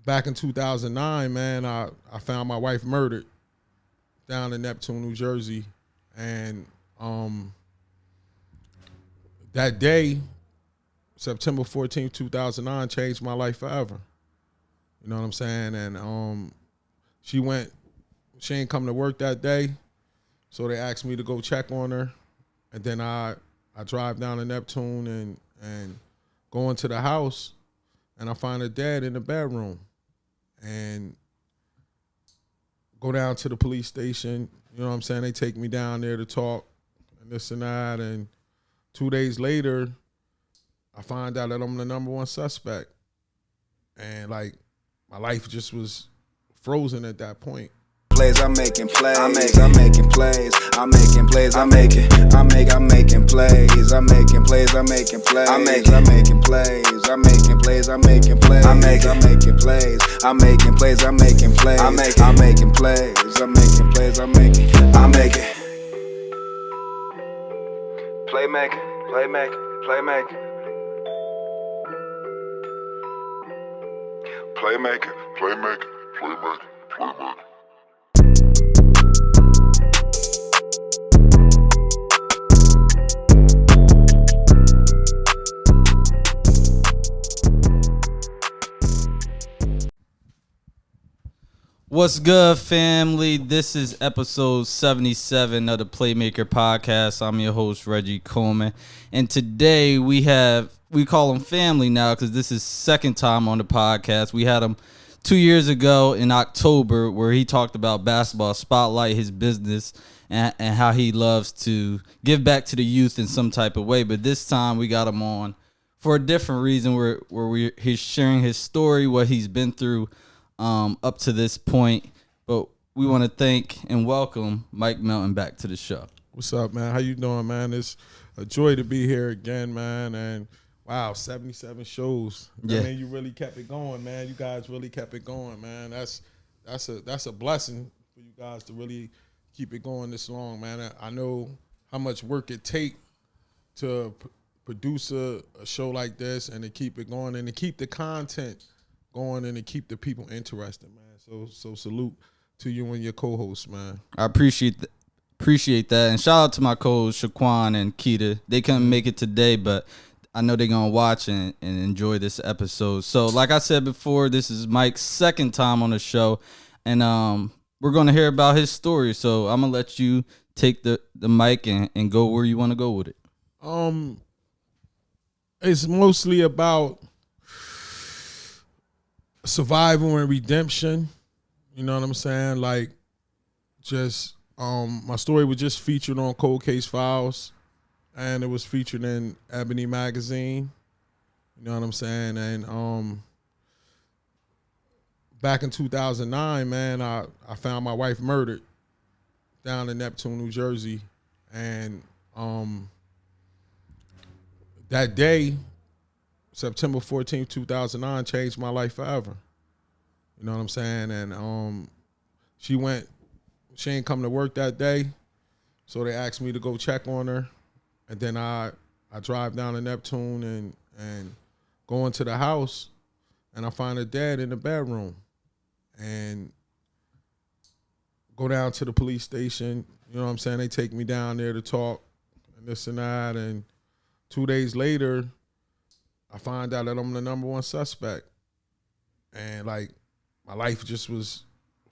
back in 2009, man, I found my wife murdered down in Neptune, New Jersey. And that day, September 14th, 2009, changed my life forever. You know what I'm saying? And she ain't come to work that day, so they asked me to go check on her. And then I drive down to Neptune and go into the house, and I find her dead in the bedroom. And go down to the police station. You know what I'm saying? They take me down there to talk and this and that. And 2 days later, I find out that I'm the number one suspect. And like, my life just was frozen at that point. I'm making plays. I'm making plays. I'm making plays. I'm making plays. I'm making plays. I'm making plays. I'm making plays. I'm making plays. I'm making plays. I'm making plays. I'm making plays. I'm making plays. I'm making plays. I'm making plays. I'm making plays. I'm making Playmaker, playmaker, playmaker. Playmaker, playmaker, playmaker, playmaker. What's good, family? This is episode 77 of the Playmaker podcast. I'm your host, Reggie Coleman. And today we call him family now because this is second time on the podcast. We had him 2 years ago in October where he talked about Basketball Spotlight, his business, and how he loves to give back to the youth in some type of way. But this time we got him on for a different reason where he's sharing his story, what he's been through up to this point. But we want to thank and welcome Mike Melton back to the show. What's up, man? How you doing, man? It's a joy to be here again, man. And wow, 77 shows. Yeah. I mean, you really kept it going, man. You guys really kept it going, man. That's a blessing for you guys to really keep it going this long, man. I know how much work it takes to produce a show like this and to keep it going and to keep the content going and to keep the people interested, man. So salute to you and your co-hosts, man. I appreciate that. And shout out to my co-hosts, Shaquan and Keita. They couldn't make it today, but I know they're going to watch and enjoy this episode. So like I said before, this is Mike's second time on the show. And we're going to hear about his story. So I'm going to let you take the mic and go where you want to go with it. It's mostly about survival and redemption. You know what I'm saying? Like, just my story was just featured on Cold Case Files, and it was featured in Ebony magazine. You know what I'm saying? And back in 2009, man, I found my wife murdered down in Neptune, New Jersey. And that day, September 14th, 2009, changed my life forever. You know what I'm saying? And she ain't come to work that day, so they asked me to go check on her. And then I drive down to Neptune and go into the house, and I find her dead in the bedroom. And go down to the police station. You know what I'm saying? They take me down there to talk and this and that. And 2 days later, I find out that I'm the number one suspect. And like, my life just was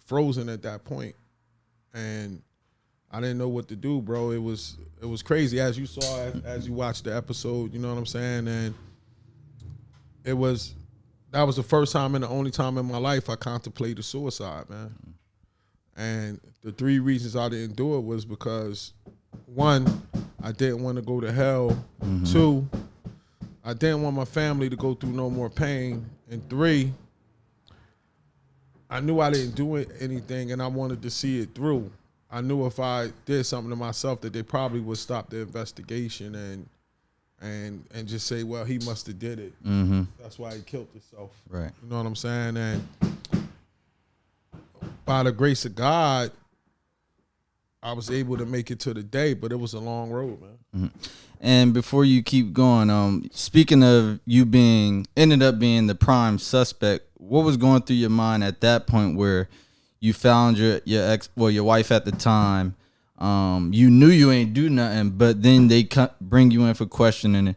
frozen at that point. And I didn't know what to do, bro. It was crazy, as you saw, as you watched the episode, you know what I'm saying? And that was the first time and the only time in my life I contemplated suicide, man. And the three reasons I didn't do it was because, one, I didn't want to go to hell. Mm-hmm. Two, I didn't want my family to go through no more pain. And three, I knew I didn't do anything and I wanted to see it through. I knew if I did something to myself that they probably would stop the investigation and just say, well, he must have did it. Mm-hmm. That's why he killed himself. Right. You know what I'm saying? And by the grace of God, I was able to make it to the day, but it was a long road, man. Mm-hmm. And before you keep going, speaking of you ended up being the prime suspect, what was going through your mind at that point where you found your wife at the time? You knew you ain't do nothing, but then they bring you in for questioning,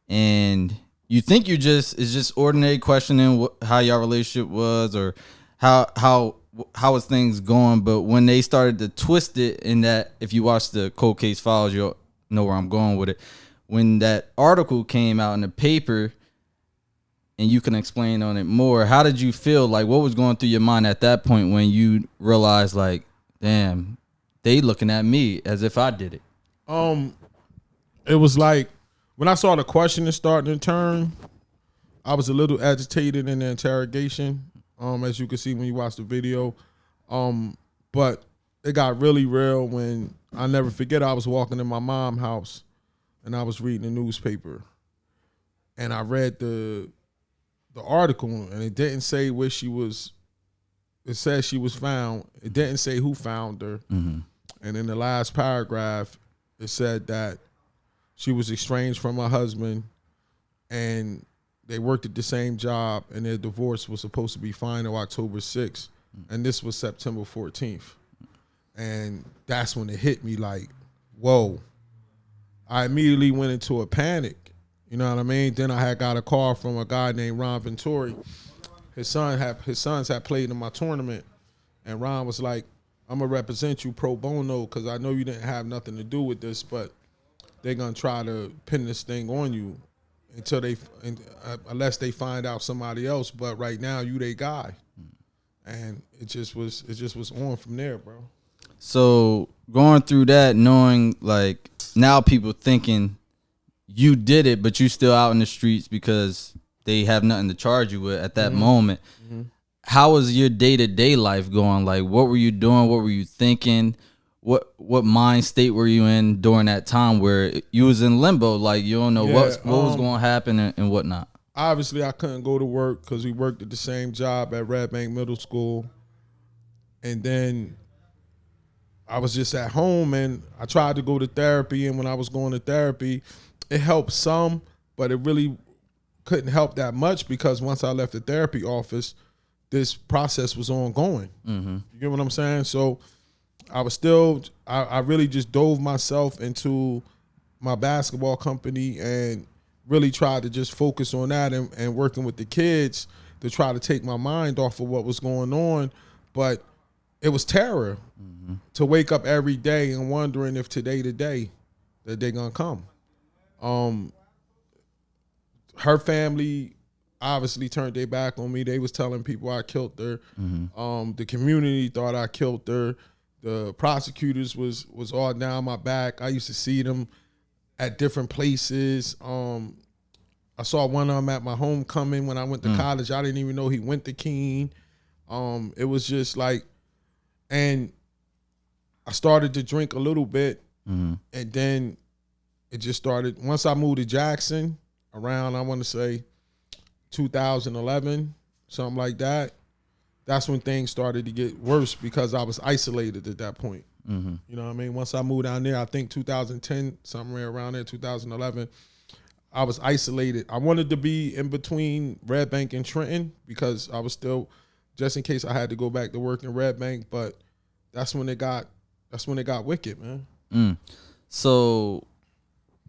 and you think it's just ordinary questioning how your relationship was or how was things going. But when they started to twist it, in that, if you watch the cold case files, you'll know where I'm going with it. When that article came out in the paper, and you can explain on it more, how did you feel? Like, what was going through your mind at that point when you realized, like, damn, they looking at me as if I did it? It was like, when I saw the questioning starting to turn, I was a little agitated in the interrogation, as you can see when you watch the video. But it got really real when, I never forget, I was walking in my mom's house and I was reading the newspaper, and I read the article, and it didn't say where she was. It said she was found. It didn't say who found her. Mm-hmm. And in the last paragraph, it said that she was estranged from her husband, and they worked at the same job, and their divorce was supposed to be final October 6th, and this was September 14th. And that's when it hit me like, whoa. I immediately went into a panic. You know what I mean? Then I had got a call from a guy named Ron Ventori. His sons had played in my tournament, and Ron was like, I'm gonna represent you pro bono because I know you didn't have nothing to do with this, but they're gonna try to pin this thing on you unless they find out somebody else. But right now, you they guy, and it just was on from there, bro. So going through that, knowing like now people thinking you did it, but you still out in the streets because they have nothing to charge you with at that moment. Mm-hmm. How was your day-to-day life going? Like, what were you doing? What were you thinking? What mind state were you in during that time where you was in limbo? Like, you don't know what was going to happen and whatnot. Obviously, I couldn't go to work because we worked at the same job at Red Bank Middle School. And then I was just at home, and I tried to go to therapy. And when I was going to therapy, it helped some, but it really couldn't help that much because once I left the therapy office, this process was ongoing. Mm-hmm. You get what I'm saying? So I was still, I really just dove myself into my basketball company and really tried to just focus on that and working with the kids to try to take my mind off of what was going on. But it was terror to wake up every day and wondering if today the day that they're going to come. Her family obviously turned their back on me. They was telling people I killed her. Mm-hmm. The community thought I killed her. The prosecutors was all down my back. I used to see them at different places. I saw one of them at my homecoming when I went to college. I didn't even know he went to Keene. It was just like, and I started to drink a little bit, and then it just started. Once I moved to Jackson, around, I want to say 2011, something like that, that's when things started to get worse because I was isolated at that point. Mm-hmm. You know what I mean? Once I moved down there, I think 2010, somewhere around there, 2011, I was isolated. I wanted to be in between Red Bank and Trenton because I was still, just in case I had to go back to work in Red Bank, but that's when it got wicked, man. So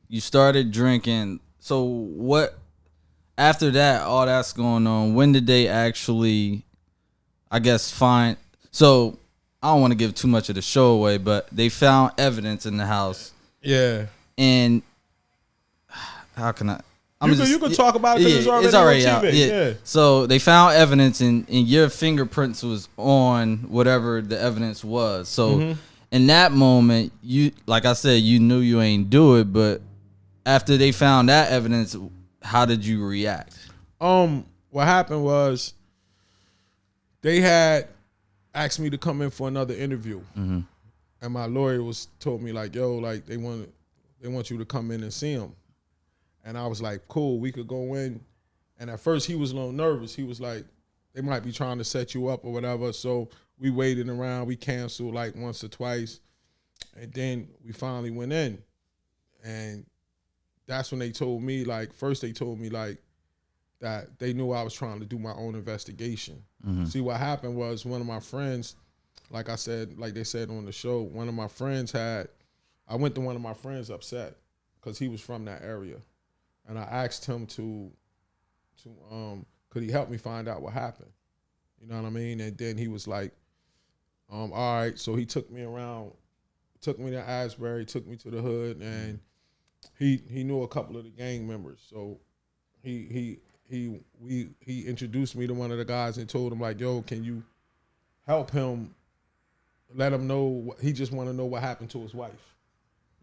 you started drinking. So what, after that, all that's going on, when did they actually, I guess, find, so I don't want to give too much of the show away, but they found evidence in the house. Yeah. And how can I? You can talk about it because it's already on TV. Out. Yeah. So they found evidence and your fingerprints was on whatever the evidence was. So in that moment, you, like I said, you knew you ain't do it, but after they found that evidence, how did you react? What happened was they had asked me to come in for another interview, and my lawyer told me like, yo, like they want you to come in and see him, and I was like, cool, we could go in. And at first he was a little nervous. He was like, they might be trying to set you up or whatever. So we waited around. We canceled like once or twice, and then we finally went in, and that's when they told me, like, first they told me, like, that they knew I was trying to do my own investigation. Mm-hmm. See, what happened was one of my friends, like I said, like they said on the show, one of my friends I went to one of my friends upset because he was from that area. And I asked him could he help me find out what happened? You know what I mean? And then he was like, all right. So he took me around, took me to Asbury, took me to the hood, and he knew a couple of the gang members. So he introduced me to one of the guys and told him like, yo, can you help him? Let him know, he just want to know what happened to his wife.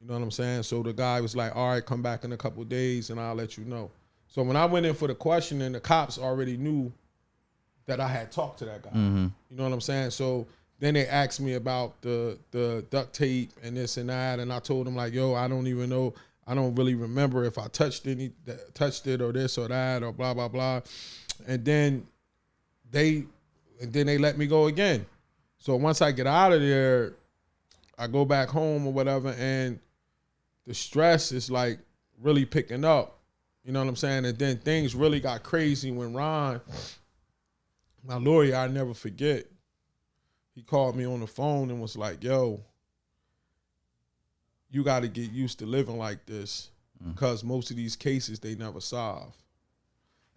You know what I'm saying? So the guy was like, all right, come back in a couple of days and I'll let you know. So when I went in for the questioning, the cops already knew that I had talked to that guy. Mm-hmm. You know what I'm saying? So then they asked me about the duct tape and this and that, and I told them like, yo, I don't even know. I don't really remember if I touched it or this or that or blah, blah, blah. And then they let me go again. So once I get out of there, I go back home or whatever, and the stress is like really picking up. You know what I'm saying? And then things really got crazy when Ron, my lawyer, I never forget, he called me on the phone and was like, yo, you got to get used to living like this because most of these cases, they never solve.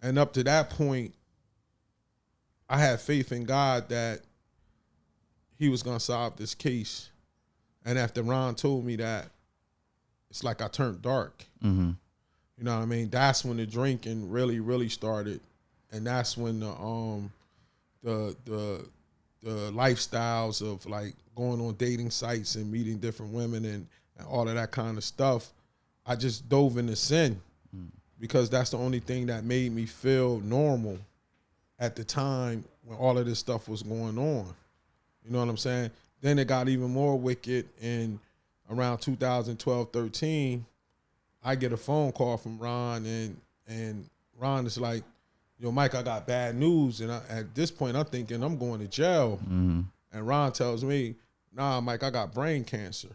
And up to that point, I had faith in God that he was going to solve this case. And after Ron told me that, it's like I turned dark. Mm-hmm. You know what I mean? That's when the drinking really, really started. And that's when the lifestyles of like going on dating sites and meeting different women and all of that kind of stuff, I just dove into sin because that's the only thing that made me feel normal at the time when all of this stuff was going on. You know what I'm saying? Then it got even more wicked in around 2012, 13. I get a phone call from Ron, and Ron is like, yo, Mike, I got bad news. And at this point, I'm thinking I'm going to jail. Mm-hmm. And Ron tells me, nah, Mike, I got brain cancer.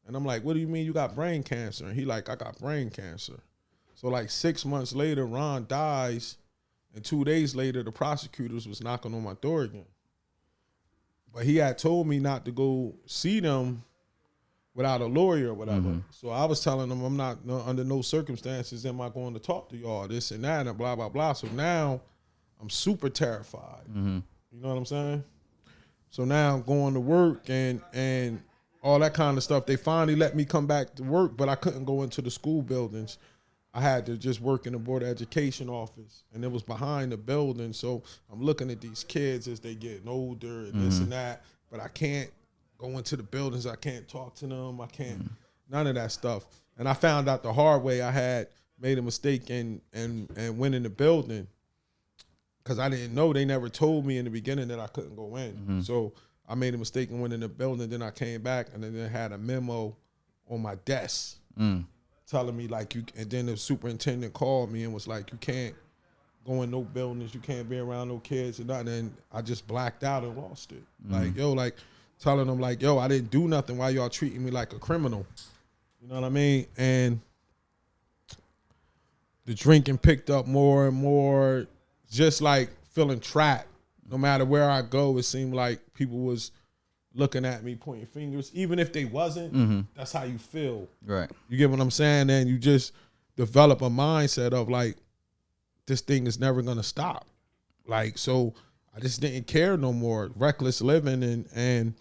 And I'm like, what do you mean you got brain cancer? And he like, I got brain cancer. So like 6 months later, Ron dies. And 2 days later, the prosecutors was knocking on my door again. But he had told me not to go see them without a lawyer or whatever. Mm-hmm. So I was telling them I'm not, under no circumstances am I going to talk to y'all, this and that, and blah, blah, blah. So now I'm super terrified. Mm-hmm. You know what I'm saying? So now I'm going to work and all that kind of stuff. They finally let me come back to work, but I couldn't go into the school buildings. I had to just work in the Board of Education office, and it was behind the building. So I'm looking at these kids as they getting older and this and that, but I can't go into the buildings. I can't talk to them. I can't, none of that stuff. And I found out the hard way I had made a mistake and went in the building because I didn't know. They never told me in the beginning that I couldn't go in. Mm-hmm. So I made a mistake and went in the building. Then I came back, and then they had a memo on my desk telling me like you. And then the superintendent called me and was like, "You can't go in no buildings. You can't be around no kids and nothing." And I just blacked out and lost it. Like telling them like, "Yo, I didn't do nothing. Why y'all treating me like a criminal?" You know what I mean? And the drinking picked up more and more. Just like feeling trapped. No matter where I go, it seemed like people was looking at me, pointing fingers. Even if they wasn't, that's how you feel. Right. You get what I'm saying? And you just develop a mindset of like, this thing is never gonna stop. Like, so I just didn't care no more. Reckless living, and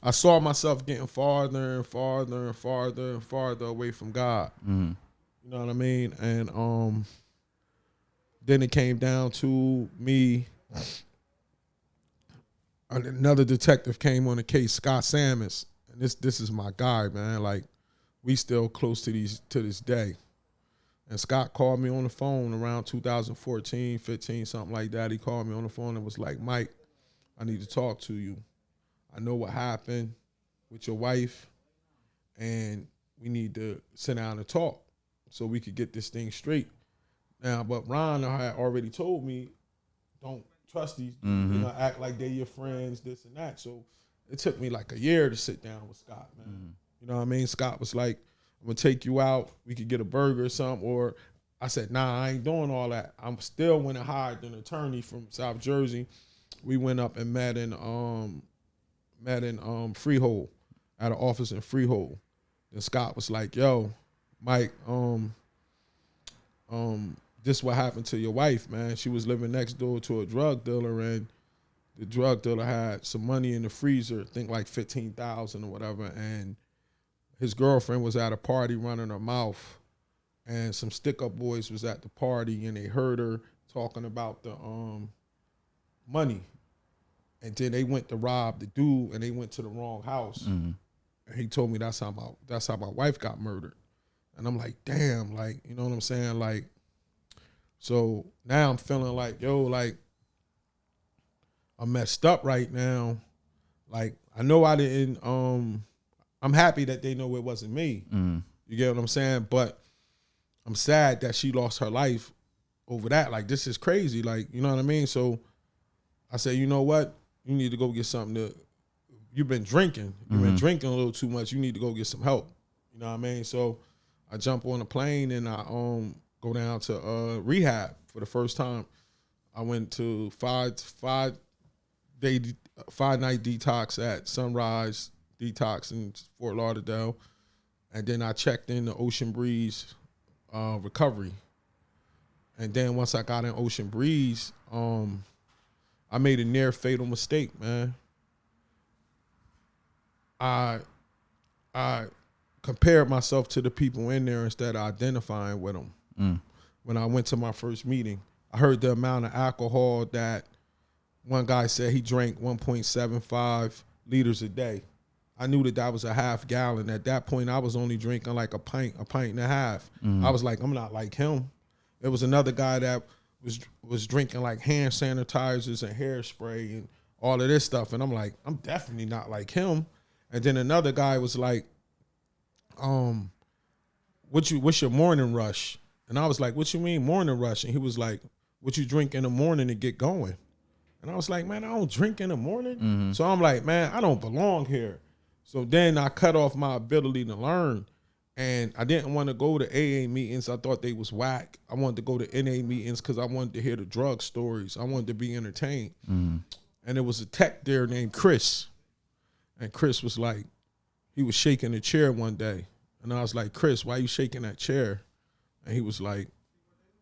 I saw myself getting farther and farther and farther and farther away from God. Mm-hmm. You know what I mean? And then it came down to me. Another detective came on the case, Scott Samus, and this is my guy, man. Like, we still close to this day. And Scott called me on the phone around 2014, 15, something like that. He called me on the phone and was like, "Mike, I need to talk to you. I know what happened with your wife, and we need to sit down and talk so we could get this thing straight." Now, but Ron had already told me, don't trust these people, you know, act like they're your friends, this and that. So it took me like a year to sit down with Scott, man. You know what I mean? Scott was like, "I'm gonna take you out. We could get a burger or something, or I said, nah, I ain't doing all that. I'm still went and hired an attorney from South Jersey. We went up and met in Freehold, at an office in Freehold. And Scott was like, yo, Mike, this what happened to your wife, man. She was living next door to a drug dealer, and the drug dealer had some money in the freezer, I think like $15,000 or whatever, and his girlfriend was at a party running her mouth, and some stick-up boys was at the party, and they heard her talking about the money. And then they went to rob the dude, and they went to the wrong house. Mm-hmm. And he told me that's how my wife got murdered. And I'm like, damn, like, you know what I'm saying? Like, so now I'm feeling like, yo, like, I'm messed up right now. Like, I know I didn't, I'm happy that they know it wasn't me. Mm. You get what I'm saying? But I'm sad that she lost her life over that. Like, this is crazy. Like, you know what I mean? So I said, you know what? You need to go get something you've been drinking. You've been drinking a little too much. You need to go get some help. You know what I mean? So I jump on a plane and I go down to rehab for the first time. I went to five-night detox at Sunrise Detox in Fort Lauderdale. And then I checked in the Ocean Breeze recovery. And then once I got in Ocean Breeze, I made a near fatal mistake, man. I compared myself to the people in there instead of identifying with them. Mm. When I went to my first meeting, I heard the amount of alcohol that one guy said he drank 1.75 liters a day. I knew that was a half gallon. At that point, I was only drinking like a pint and a half. Mm. I was like, I'm not like him. There was another guy that was drinking like hand sanitizers and hairspray and all of this stuff. And I'm like, I'm definitely not like him. And then another guy was like, what's your morning rush? And I was like, what you mean morning rush? And he was like, what you drink in the morning to get going? And I was like, man, I don't drink in the morning. Mm-hmm. So I'm like, man, I don't belong here. So then I cut off my ability to learn. And I didn't want to go to AA meetings. I thought they was whack. I wanted to go to NA meetings because I wanted to hear the drug stories. I wanted to be entertained. Mm-hmm. And there was a tech there named Chris. And Chris was like, he was shaking the chair one day. And I was like, Chris, why you shaking that chair? And he was like,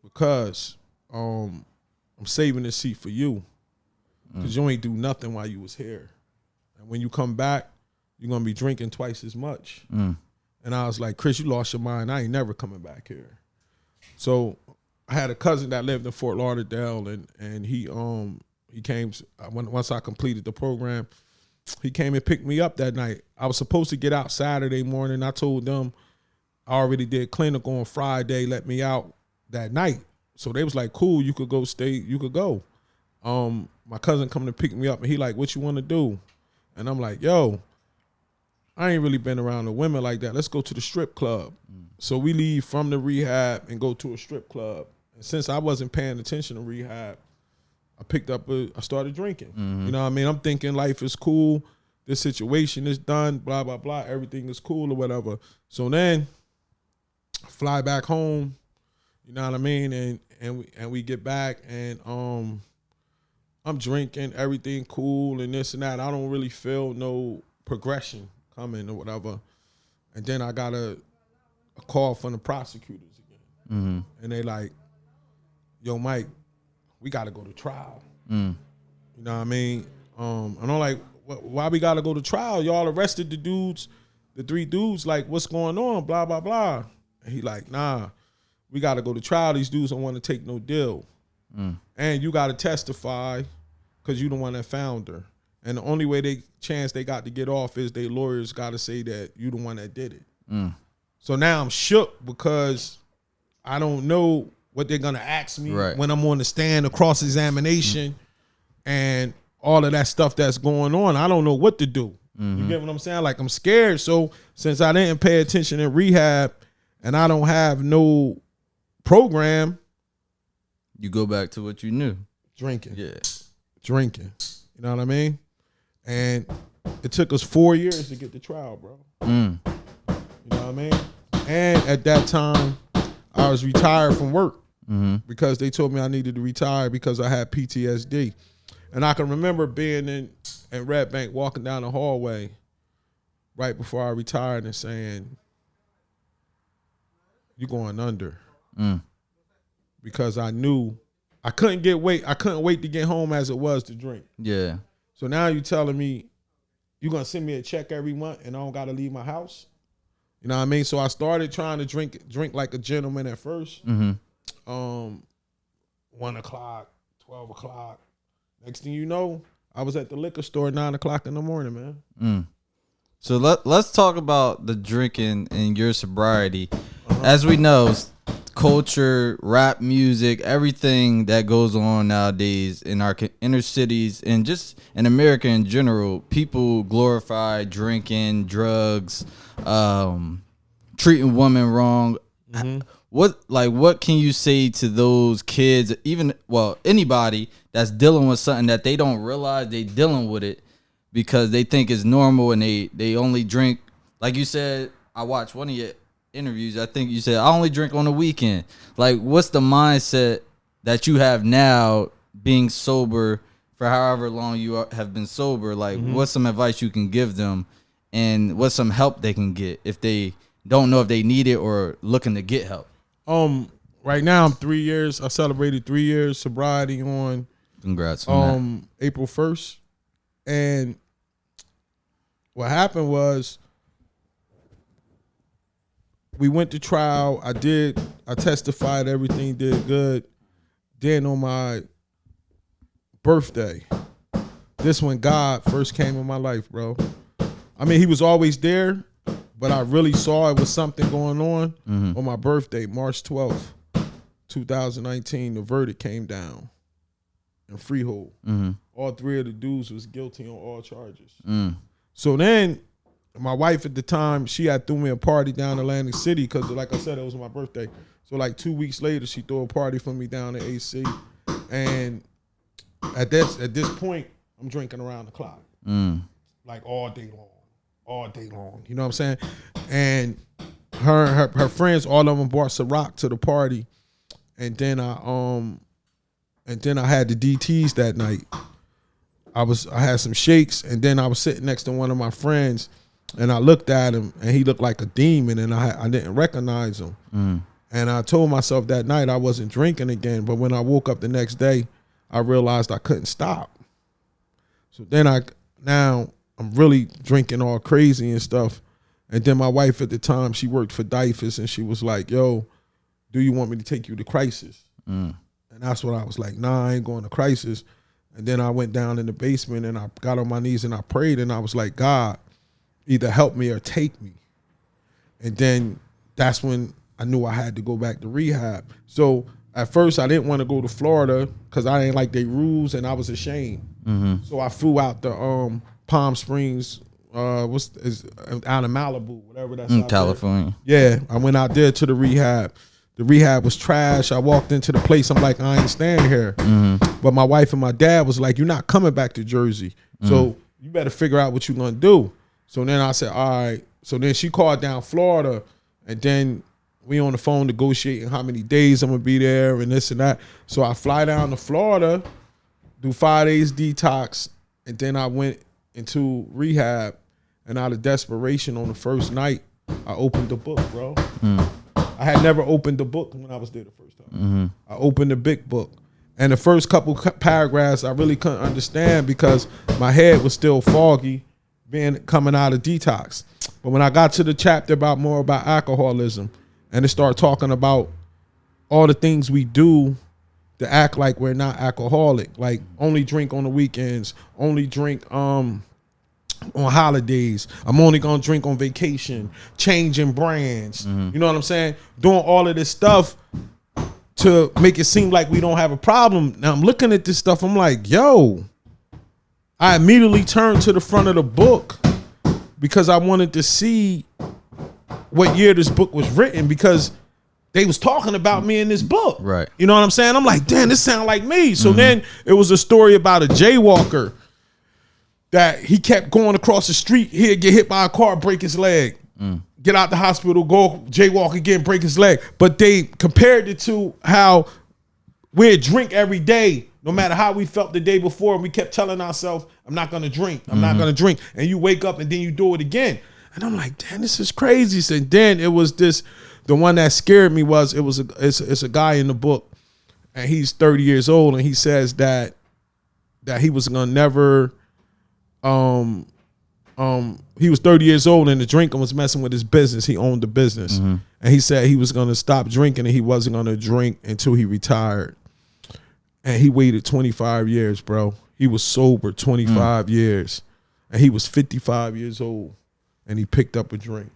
because I'm saving this seat for you. Because you ain't do nothing while you was here. And when you come back, you're going to be drinking twice as much. Mm. And I was like, Chris, you lost your mind. I ain't never coming back here. So I had a cousin that lived in Fort Lauderdale, and he came, once I completed the program, he came and picked me up that night. I was supposed to get out Saturday morning. I told them I already did clinical on Friday, let me out that night. So they was like, cool, you could go stay, you could go. My cousin come to pick me up, and he like, what you want to do? And I'm like, yo, I ain't really been around the women like that. Let's go to the strip club. Mm. So we leave from the rehab and go to a strip club. And since I wasn't paying attention to rehab, I started drinking. Mm-hmm. You know what I mean? I'm thinking life is cool. This situation is done, blah, blah, blah. Everything is cool or whatever. So then I fly back home, you know what I mean? And we get back, and I'm drinking, everything cool and this and that. I don't really feel no progression coming or whatever. And then I got a call from the prosecutors again. Mm-hmm. And they like, yo, Mike, we got to go to trial. Mm. You know what I mean? And I'm like, why we got to go to trial? Y'all arrested the 3 dudes, like, what's going on? Blah, blah, blah. And he like, nah, we got to go to trial. These dudes don't want to take no deal. Mm. And you got to testify because you the one that found her. And the only way they got to get off is they lawyers got to say that you the one that did it. Mm. So now I'm shook because I don't know what they're going to ask me when I'm on the stand, the cross-examination, and all of that stuff that's going on. I don't know what to do. Mm-hmm. You get what I'm saying? Like, I'm scared. So since I didn't pay attention in rehab and I don't have no program. You go back to what you knew. Drinking. Yeah. Drinking. You know what I mean? And it took us 4 years to get to trial, bro. Mm. You know what I mean? And at that time, I was retired from work because they told me I needed to retire because I had PTSD. And I can remember being in Red Bank, walking down the hallway right before I retired and saying, "You're going under." Because I knew I couldn't wait to get home as it was to drink. Yeah. So now you telling me you're gonna send me a check every month and I don't gotta leave my house? You know what I mean? So I started trying to drink like a gentleman at first. 1 o'clock, 12 o'clock. Next thing you know, I was at the liquor store at 9 o'clock in the morning, man. So let's talk about the drinking and your sobriety. As we know, culture, rap music, everything that goes on nowadays in our inner cities and just in America in general, people glorify drinking, drugs, treating women wrong. What can you say to those kids, anybody that's dealing with something that they don't realize they dealing with it because they think it's normal and they only drink, like you said, I watched one of your interviews, I think you said, I only drink on the weekend. Like, what's the mindset that you have now being sober for however long you have been sober? Like, what's some advice you can give them and what's some help they can get if they don't know if they need it or looking to get help? Right now I'm 3 years. I celebrated 3 years sobriety on Congrats on that. April 1st. And what happened was we went to trial. I testified, everything did good. Then on my birthday, this when God first came in my life, bro. I mean, he was always there, but I really saw it was something going on on my birthday, March 12th, 2019. The verdict came down in freehold. All three of the dudes was guilty on all charges. So then my wife at the time, she had threw me a party down in Atlantic City because, like I said, it was my birthday. So like 2 weeks later, she threw a party for me down in AC. And at this point, I'm drinking around the clock. Like all day long. You know what I'm saying? And her friends, all of them brought Ciroc to the party. And then I had the DTs that night. I had some shakes, and then I was sitting next to one of my friends, and I looked at him, and he looked like a demon, and I didn't recognize him. And I told myself that night I wasn't drinking again, but when I woke up the next day, I realized I couldn't stop. So then I'm really drinking all crazy and stuff. And then my wife at the time, she worked for DIFUS, and she was like, "Yo, do you want me to take you to Crisis?" And that's what I was like, "Nah, I ain't going to Crisis." And then I went down in the basement and I got on my knees and I prayed, and I was like, "God, either help me or take me." And then that's when I knew I had to go back to rehab. So at first I didn't want to go to Florida because I didn't like their rules and I was ashamed. So I flew out to Palm Springs, out of Malibu, whatever that's out California. there. Yeah, I went out there to the rehab. The rehab was trash. I walked into the place. I'm like, I ain't staying here. But my wife and my dad was like, "You're not coming back to Jersey. So you better figure out what you're going to do." So then I said, "All right." So then she called down Florida, and then we on the phone negotiating how many days I'm going to be there and this and that. So I fly down to Florida, do 5 days detox, and then I went into rehab. And out of desperation on the first night, I opened the book, bro. I had never opened the book when I was there the first time. I opened the big book. And the first couple paragraphs I really couldn't understand because my head was still foggy coming out of detox. But when I got to the chapter more about alcoholism, and it started talking about all the things we do to act like we're not alcoholic, like only drink on the weekends, only drink on holidays, I'm only gonna drink on vacation, changing brands, you know what I'm saying? Doing all of this stuff to make it seem like we don't have a problem. Now I'm looking at this stuff, I'm like, yo, I immediately turned to the front of the book because I wanted to see what year this book was written because they was talking about me in this book. Right. You know what I'm saying? I'm like, damn, this sound like me. So then it was a story about a jaywalker that he kept going across the street. He'd get hit by a car, break his leg. get out the hospital, go jaywalk again, break his leg. But they compared it to how we'd drink every day, no matter how we felt the day before. And we kept telling ourselves, I'm not going to drink. I'm not going to drink. And you wake up and then you do it again. And I'm like, damn, this is crazy. And then it was this, the one that scared me was, it's a guy in the book, and he's 30 years old, and he says that he was going to never, he was 30 years old, and the drinking was messing with his business. He owned the business. And he said he was going to stop drinking, and he wasn't going to drink until he retired. And he waited 25 years, bro. He was sober 25 years, and he was 55 years old, and he picked up a drink.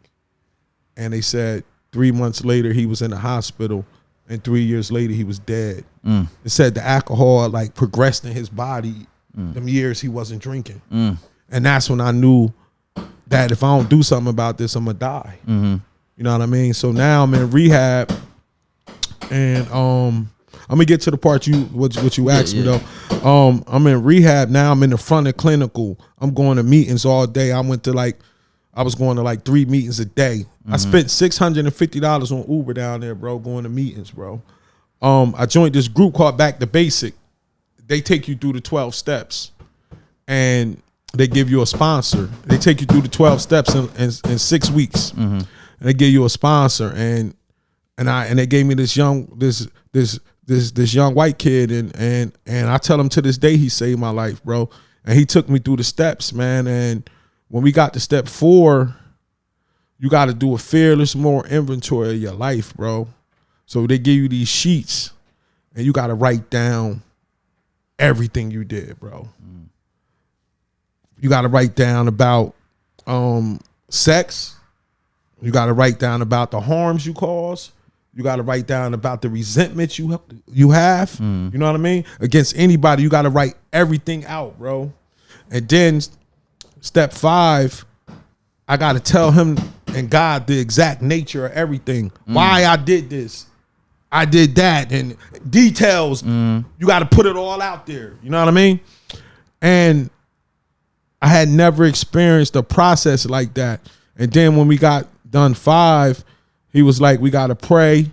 And they said 3 months later he was in the hospital, and 3 years later he was dead. It said the alcohol like progressed in his body them years he wasn't drinking. And that's when I knew that if I don't do something about this, I'm gonna die. You know what I mean? So now I'm in rehab, and I'm gonna get to the part what you asked me though. I'm in rehab now. I'm in the front of clinical. I'm going to meetings all day. I was going to like 3 meetings a day. I spent $650 on Uber down there, bro, going to meetings, bro. I joined this group called Back to Basic. They take you through the 12 steps, and they give you a sponsor. They take you through the 12 steps in 6 weeks. And they give you a sponsor, and they gave me this young white kid, and I tell him to this day he saved my life, bro. And he took me through the steps, man. And when we got to step 4, you got to do a fearless more inventory of your life, bro. So they give you these sheets, and you got to write down everything you did, bro. You got to write down about sex. You got to write down about the harms you cause. You got to write down about the resentment you have. You know what I mean? Against anybody, you got to write everything out, bro. And then step 5, I got to tell him and God the exact nature of everything. Why I did this, I did that, and details. You got to put it all out there. You know what I mean? And I had never experienced a process like that. And then when we got done 5, he was like, we got to pray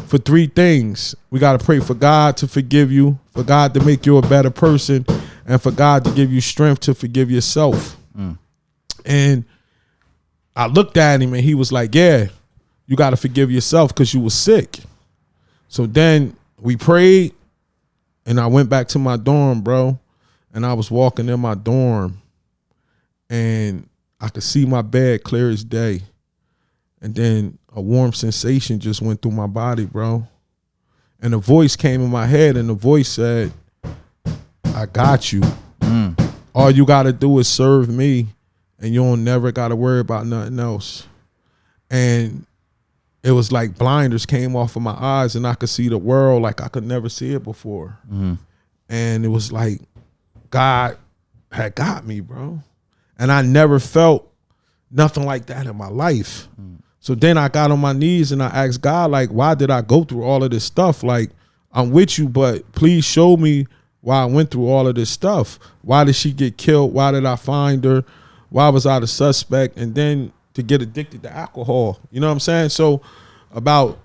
for 3 things. We got to pray for God to forgive you, for God to make you a better person, and for God to give you strength to forgive yourself. And I looked at him, and he was like, yeah, you got to forgive yourself because you were sick. So then we prayed, and I went back to my dorm, bro. And I was walking in my dorm, and I could see my bed clear as day. And then a warm sensation just went through my body, bro. And a voice came in my head, and the voice said, I got you. All you got to do is serve me, and you don't never got to worry about nothing else. And it was like blinders came off of my eyes, and I could see the world like I could never see it before. And it was like God had got me, bro. And I never felt nothing like that in my life. So then I got on my knees and I asked God, like, why did I go through all of this stuff? Like, I'm with you, but please show me why I went through all of this stuff. Why did she get killed? Why did I find her? Why was I the suspect? And then to get addicted to alcohol. You know what I'm saying? So about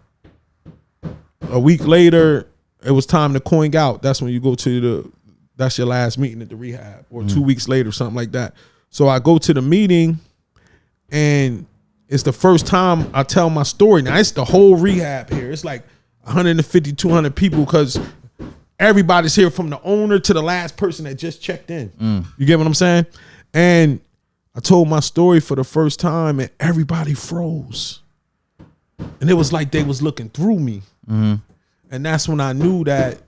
a week later, it was time to coin out. That's when you go to that's your last meeting at the rehab, or 2 weeks later, something like that. So I go to the meeting, and it's the first time I tell my story. Now, it's the whole rehab here. It's like 150, 200 people, because everybody's here from the owner to the last person that just checked in. You get what I'm saying? And I told my story for the first time, and everybody froze. And it was like they was looking through me. And that's when I knew that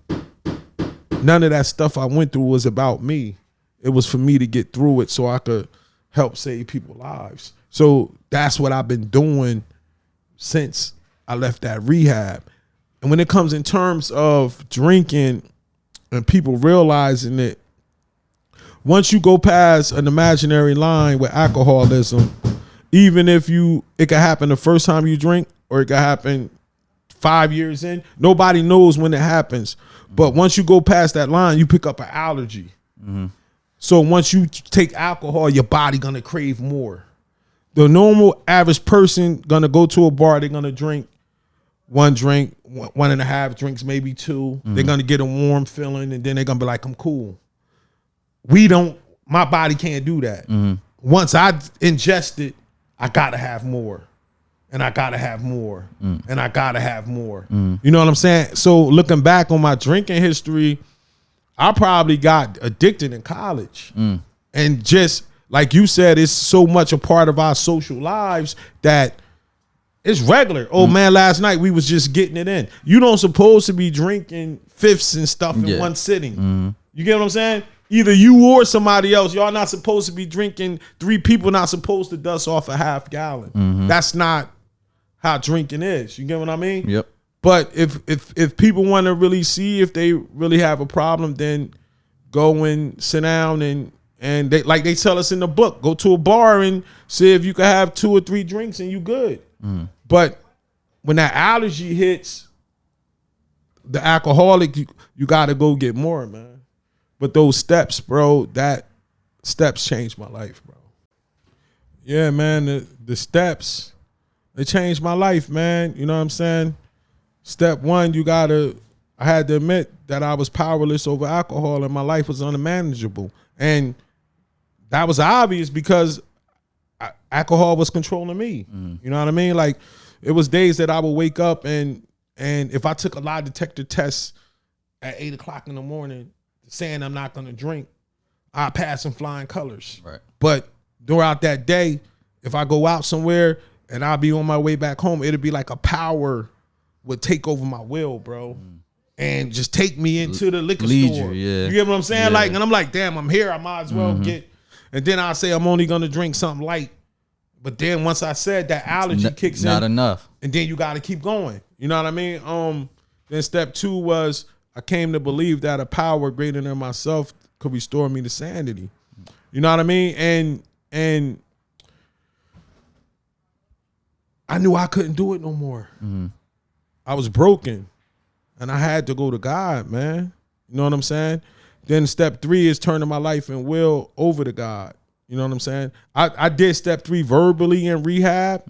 none of that stuff I went through was about me. It was for me to get through it so I could help save people's lives. So that's what I've been doing since I left that rehab. And when it comes in terms of drinking and people realizing it, once you go past an imaginary line with alcoholism, even if it could happen the first time you drink, or it could happen 5 years in, nobody knows when it happens. But once you go past that line, you pick up an allergy. So once you take alcohol, your body gonna crave more. the normal average person gonna go to a bar, they're gonna drink one drink, 1.5 drinks, maybe 2. They're gonna get a warm feeling, and then they're gonna be like, I'm cool. My body can't do that. Once I ingest it, I gotta have more. And I gotta have more. And I gotta have more. You know what I'm saying? So looking back on my drinking history, I probably got addicted in college. And just like you said, it's so much a part of our social lives that it's regular. Oh man, last night we was just getting it in. You don't supposed to be drinking fifths and stuff in one sitting. You get what I'm saying? Either you or somebody else. Y'all not supposed to be drinking. 3 people not supposed to dust off a half gallon. That's not how drinking is. You get what I mean? Yep. But if people want to really see if they really have a problem, then go and sit down and they, like they tell us in the book, go to a bar and see if you can have 2 or 3 drinks and you good. But when that allergy hits, the alcoholic, you got to go get more, man. But those steps, bro, that steps changed my life, bro. Yeah, man, the steps, they changed my life, man. You know what I'm saying? Step 1, I had to admit that I was powerless over alcohol and my life was unmanageable. And that was obvious because alcohol was controlling me. You know what I mean? Like, it was days that I would wake up and if I took a lie detector test at 8 o'clock in the morning saying I'm not going to drink, I pass in flying colors. Right. But throughout that day, if I go out somewhere and I'll be on my way back home, it'll be like a power would take over my will, bro. And just take me into the liquor store. You get what I'm saying? Like, and I'm like, damn, I'm here. I might as well get. And then I'll say I'm only going to drink something light. But then once I said that allergy kicks in. Not enough. And then you got to keep going. You know what I mean? Then step 2 was I came to believe that a power greater than myself could restore me to sanity. You know what I mean? And I knew I couldn't do it no more. I was broken. And I had to go to God, man. You know what I'm saying? Then step 3 is turning my life and will over to God. You know what I'm saying? I did step 3 verbally in rehab,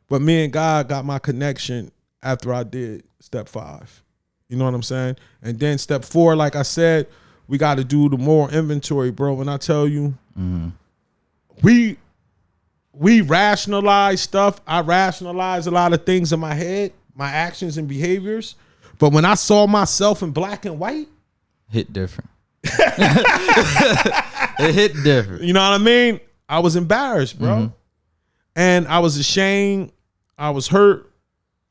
but me and God got my connection after I did step 5. You know what I'm saying? And then step 4, like I said, we got to do the moral inventory, bro. When I tell you, we rationalize stuff. I rationalize a lot of things in my head, my actions and behaviors. But when I saw myself in black and white, hit different. It hit different. You know what I mean? I was embarrassed, bro. And I was ashamed. I was hurt.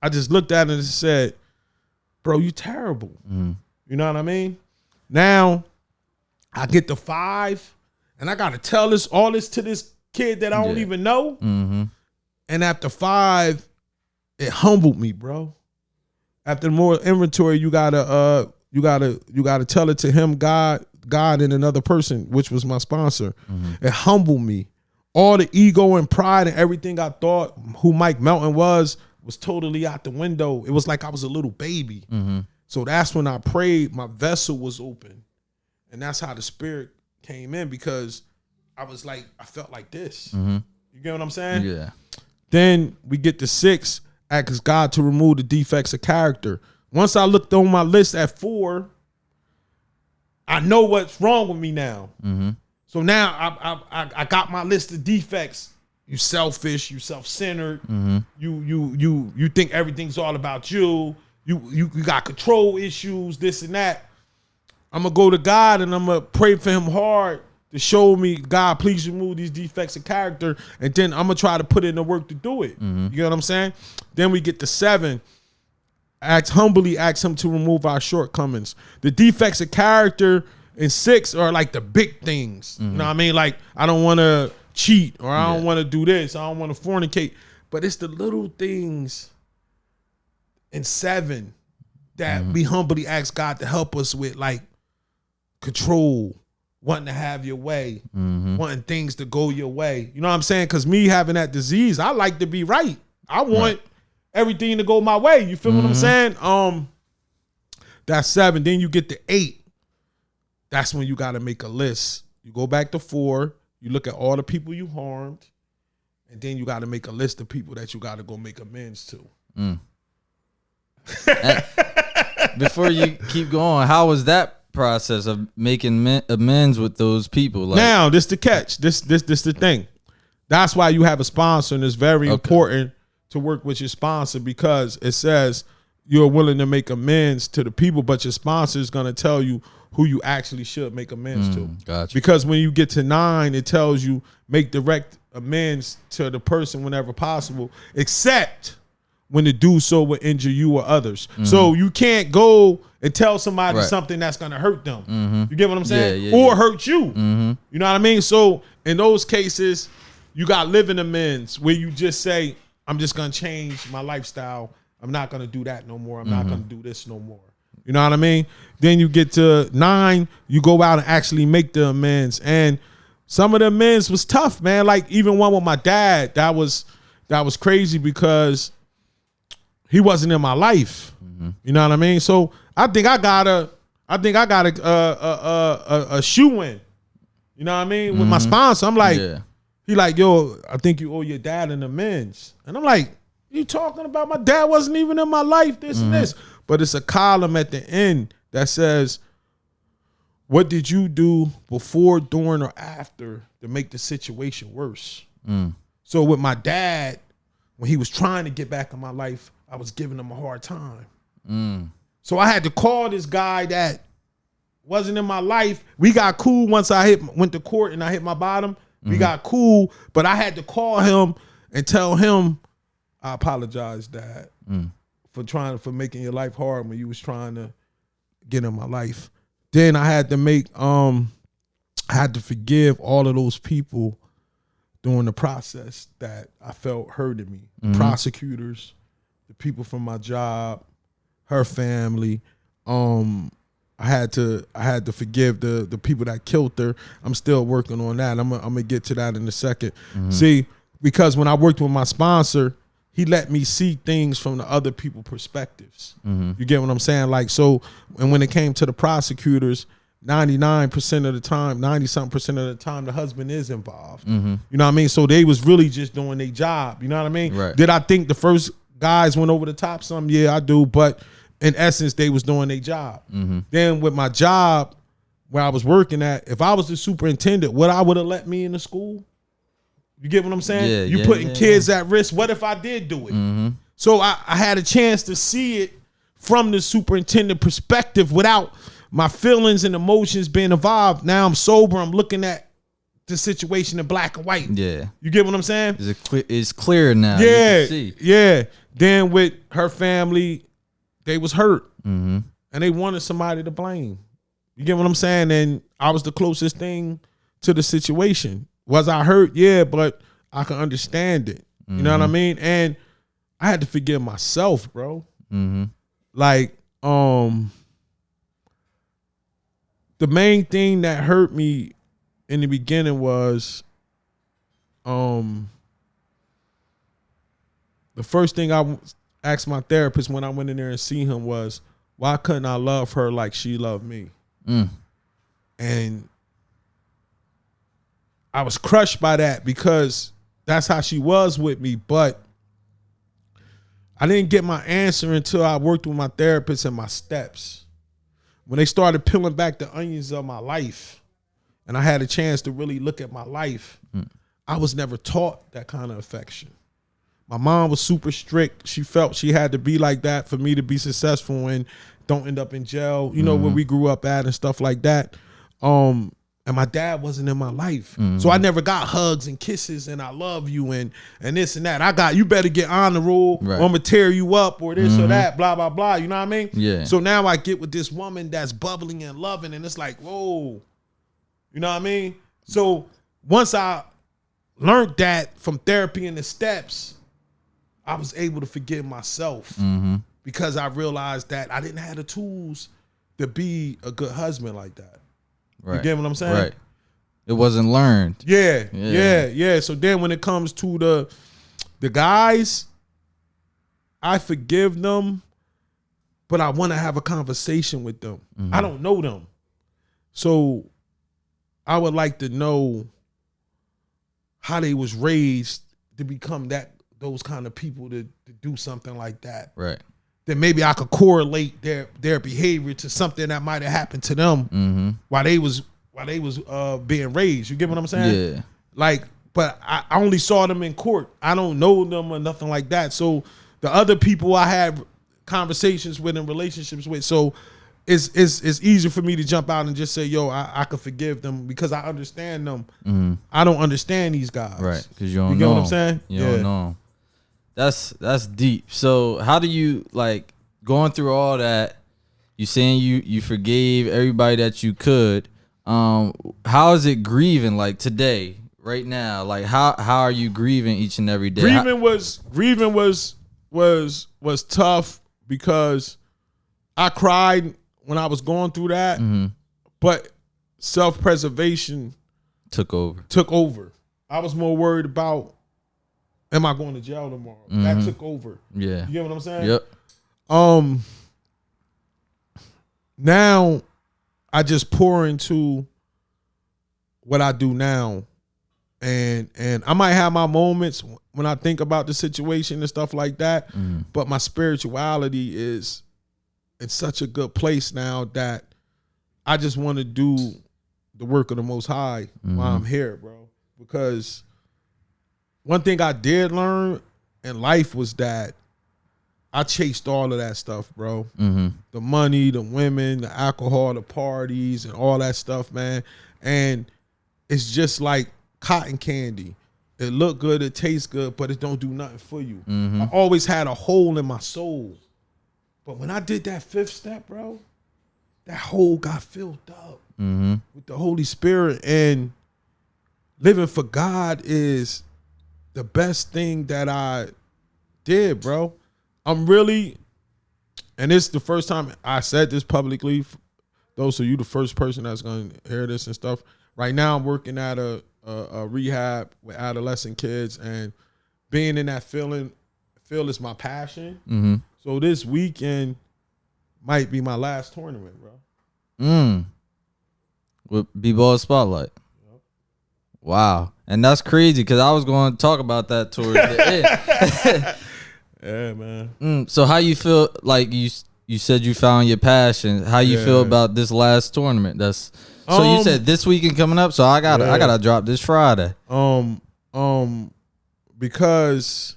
I just looked at it and said, bro, you terrible. You know what I mean? Now I get to 5 and I got to tell all this to this kid that I don't even know. And after 5, it humbled me, bro. After the moral inventory, you gotta tell it to him, God, and another person, which was my sponsor. It humbled me. All the ego and pride and everything I thought who Mike Melton was totally out the window. It was like I was a little baby. So that's when I prayed. My vessel was open, and that's how the Spirit came in, because I was like, I felt like this. You get what I'm saying? Yeah. Then we get to 6. Ask God to remove the defects of character. Once I looked on my list at 4, I know what's wrong with me now. So now I got my list of defects. You selfish, you self-centered, you think everything's all about you. You got control issues, this and that. I'm gonna go to God and I'm gonna pray for him hard to show me, God, please remove these defects of character. And then I'm gonna try to put in the work to do it. You know what I'm saying? Then we get to 7. Humbly ask him to remove our shortcomings. The defects of character in 6 are like the big things. You know what I mean? Like, I don't want to cheat, or I don't want to do this. I don't want to fornicate. But it's the little things in 7 that we humbly ask God to help us with, like control, wanting to have your way, wanting things to go your way. You know what I'm saying? Because me having that disease, I like to be right. I want everything to go my way. You feel what I'm saying? That's 7. Then you get to 8. That's when you got to make a list. You go back to 4. You look at all the people you harmed, and then you got to make a list of people that you got to go make amends to. Before you keep going, how was that process of making amends with those people? Like, now, this the catch. This the thing. That's why you have a sponsor, and it's very important to work with your sponsor, because it says you're willing to make amends to the people, but your sponsor is going to tell you who you actually should make amends to. Gotcha. Because when you get to 9, it tells you make direct amends to the person whenever possible, except when to do so will injure you or others. So you can't go and tell somebody something that's going to hurt them. You get what I'm saying? Or hurt you. You know what I mean? So in those cases, you got living amends where you just say, I'm just going to change my lifestyle. I'm not going to do that no more. I'm not going to do this no more. You know what I mean? Then you get to 9, you go out and actually make the amends. And some of the amends was tough, man. Like even one with my dad, that was crazy because he wasn't in my life. You know what I mean? So I think I got a shoe in. You know what I mean? With my sponsor, I'm like, he like, yo, I think you owe your dad an amends. And I'm like, you talking about my dad wasn't even in my life, this and this. But it's a column at the end that says, what did you do before, during, or after to make the situation worse? So with my dad, when he was trying to get back in my life, I was giving him a hard time. So I had to call this guy that wasn't in my life. We got cool once I went to court and I hit my bottom. We got cool, but I had to call him and tell him, I apologize, Dad, for making your life hard when you was trying to get in my life. Then I had to I had to forgive all of those people during the process that I felt hurted me. Prosecutors, the people from my job, her family. I had to forgive the people that killed her. I'm still working on that. I'm gonna get to that in a second. See, because when I worked with my sponsor, he let me see things from the other people's perspectives. You get what I'm saying? Like, so, and when it came to the prosecutors, 99% of the time, 90-something% of the time, the husband is involved. You know what I mean? So they was really just doing their job. You know what I mean? Right. Did I think the first guys went over the top some? Yeah, I do. But in essence, they was doing their job. Then with my job, where I was working at, if I was the superintendent, would I would have let me in the school? You get what I'm saying? You putting kids at risk. What if I did do it? So I had a chance to see it from the superintendent perspective without my feelings and emotions being involved. Now I'm sober. I'm looking at the situation in black and white. Yeah. You get what I'm saying? It's clear now. Yeah. You can see. Yeah. Then with her family, they was hurt. And they wanted somebody to blame. You get what I'm saying? And I was the closest thing to the situation. Was I hurt? Yeah, but I can understand it. You know what I mean? And I had to forgive myself, bro. Like, the main thing that hurt me in the beginning was, the first thing I asked my therapist when I went in there and see him was, why couldn't I love her like she loved me? And I was crushed by that because that's how she was with me. But I didn't get my answer until I worked with my therapist and my steps. When they started peeling back the onions of my life and I had a chance to really look at my life, I was never taught that kind of affection. My mom was super strict. She felt she had to be like that for me to be successful and don't end up in jail, you know, where we grew up at and stuff like that. And my dad wasn't in my life. So I never got hugs and kisses and I love you and this and that. I got, you better get on the roll or I'm going to tear you up or this or that, blah, blah, blah. You know what I mean? Yeah. So now I get with this woman that's bubbling and loving and it's like, whoa. You know what I mean? So once I learned that from therapy and the steps, I was able to forgive myself because I realized that I didn't have the tools to be a good husband like that. Right. You get what I'm saying? Right. It wasn't learned. Yeah. So then when it comes to the guys, I forgive them, but I want to have a conversation with them. I don't know them. So I would like to know how they was raised. to become those kind of people to do something like that. Right. Then maybe I could correlate their behavior to something that might have happened to them while they was being raised. You get what I'm saying? Yeah. Like, but I only saw them in court. I don't know them or nothing like that. So the other people I had conversations with and relationships with, so it's easier for me to jump out and just say, yo, I could forgive them because I understand them. I don't understand these guys. Right. Because you don't know. You get what I'm saying? You don't know. That's deep. So how do you, like, going through all that, you saying you forgave everybody that you could, how is it grieving, like, today, right now? Like, how are you grieving each and every day? Grieving was tough because I cried when I was going through that, but self-preservation took over. I was more worried about, am I going to jail tomorrow? That took over. Yeah. You get what I'm saying? Yep. Now I just pour into what I do now. And I might have my moments when I think about the situation and stuff like that, but my spirituality is in such a good place now that I just want to do the work of the Most High while I'm here, bro. Because one thing I did learn in life was that I chased all of that stuff, bro. The money, the women, the alcohol, the parties, and all that stuff, man. And it's just like cotton candy. It look good, it tastes good, but it don't do nothing for you. I always had a hole in my soul. But when I did that 5th step, bro, that hole got filled up with the Holy Spirit. And living for God is the best thing that I did, bro. I'm really, and it's the first time I said this publicly. Those are you the first person that's going to hear this and stuff. Right now I'm working at a rehab with adolescent kids, and being in that field is my passion. So this weekend might be my last tournament, bro. With BBallspotlight. Wow. And that's crazy because I was going to talk about that towards the end. Yeah, man. So how you feel, like you said you found your passion. How you feel about this last tournament? That's so you said this weekend coming up, so I gotta drop this Friday. Because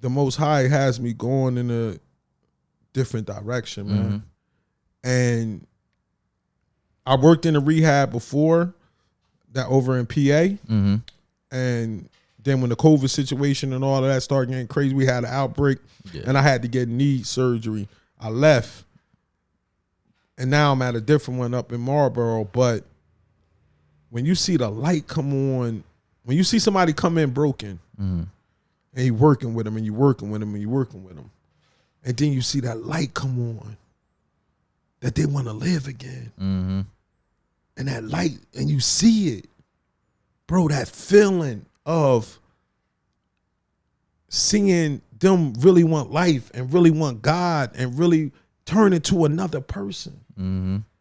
the Most High has me going in a different direction, man. And I worked in a rehab before that over in PA. And then when the COVID situation and all of that started getting crazy, we had an outbreak and I had to get knee surgery. I left. And now I'm at a different one up in Marlboro. But when you see the light come on, when you see somebody come in broken, and you working with them and you working with them and you working with them, and then you see that light come on, that they want to live again. And that light, and you see it, bro, that feeling of seeing them really want life and really want God and really turn into another person.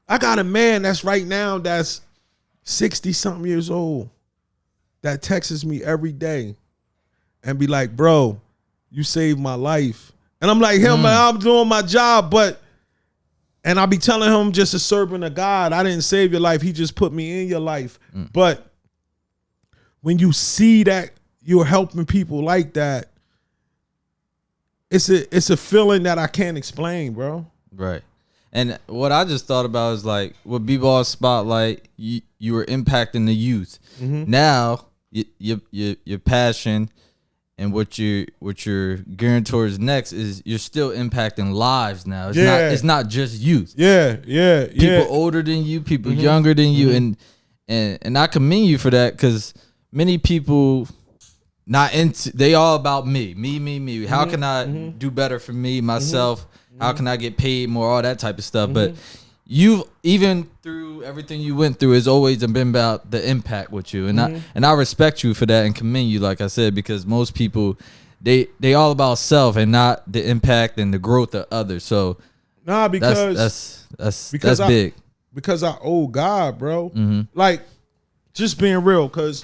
I got a man that's right now that's 60-something years old that texts me every day and be like, bro, you saved my life. And I'm like, man, I'm doing my job, and I'll be telling him, just a servant of God, I didn't save your life. He just put me in your life. But when you see that you're helping people like that, it's a feeling that I can't explain, bro. Right. And what I just thought about is, like, with BBallspotlight, you were impacting the youth. Now your passion and what you're gearing towards next is you're still impacting lives now. It's not just youth. People older than you, people younger than you, and I commend you for that, because many people not into, they all about me. How can I do better for me, myself? How can I get paid more? All that type of stuff. But you, even through everything you went through, has always been about the impact with you, and I respect you for that and commend you, like I said, because most people, they all about self and not the impact and the growth of others. So because that's big. Because I owe God, bro. Like, just being real, because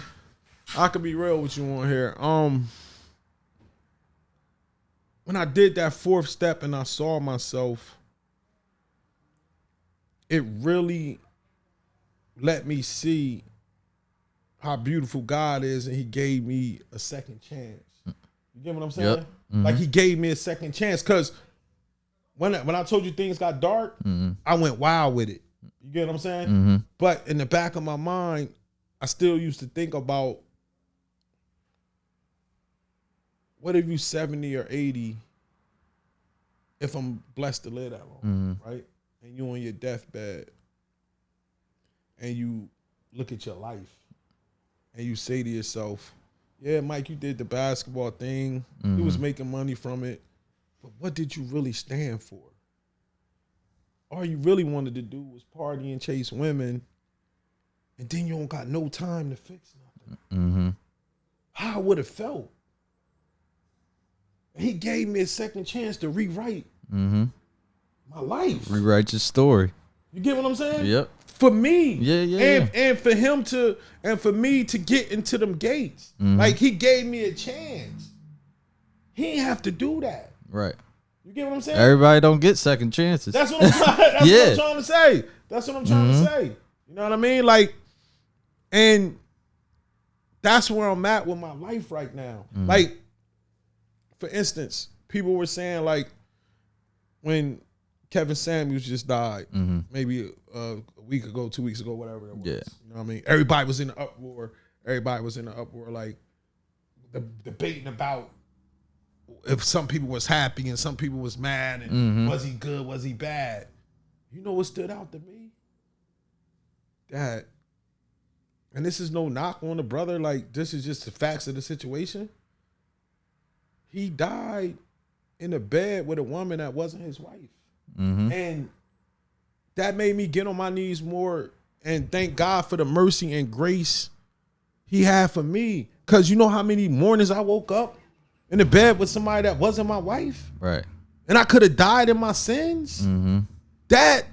I could be real with you on here. When I did that fourth step and I saw myself, it really let me see how beautiful God is, and he gave me a second chance. You get what I'm saying? Yep. Mm-hmm. Like he gave me a second chance, because when I told you things got dark, I went wild with it. You get what I'm saying? But in the back of my mind, I still used to think about, what if you 70 or 80, if I'm blessed to live that long, right? And you on your deathbed, and you look at your life, and you say to yourself, yeah, Mike, you did the basketball thing. You was making money from it. But what did you really stand for? All you really wanted to do was party and chase women, and then you don't got no time to fix nothing. How I would have felt. He gave me a second chance to rewrite my life. Rewrite your story. You get what I'm saying? Yep. For me. Yeah. And for him to, and for me to get into them gates. Like, he gave me a chance. He didn't have to do that. Right. You get what I'm saying? Everybody don't get second chances. That's what I'm trying, what I'm trying to say. That's what I'm trying to say. You know what I mean? Like, and that's where I'm at with my life right now. Like, for instance, people were saying, like, when Kevin Samuels just died, maybe a week ago, 2 weeks ago, whatever it was. Yeah. You know what I mean? Everybody was in the uproar. Like, debating about if some people was happy and some people was mad, and was he good, was he bad? You know what stood out to me? That, and this is no knock on the brother, like, this is just the facts of the situation. He died in a bed with a woman that wasn't his wife. And that made me get on my knees more and thank God for the mercy and grace he had for me. Because you know how many mornings I woke up in the bed with somebody that wasn't my wife? Right. And I could have died in my sins? That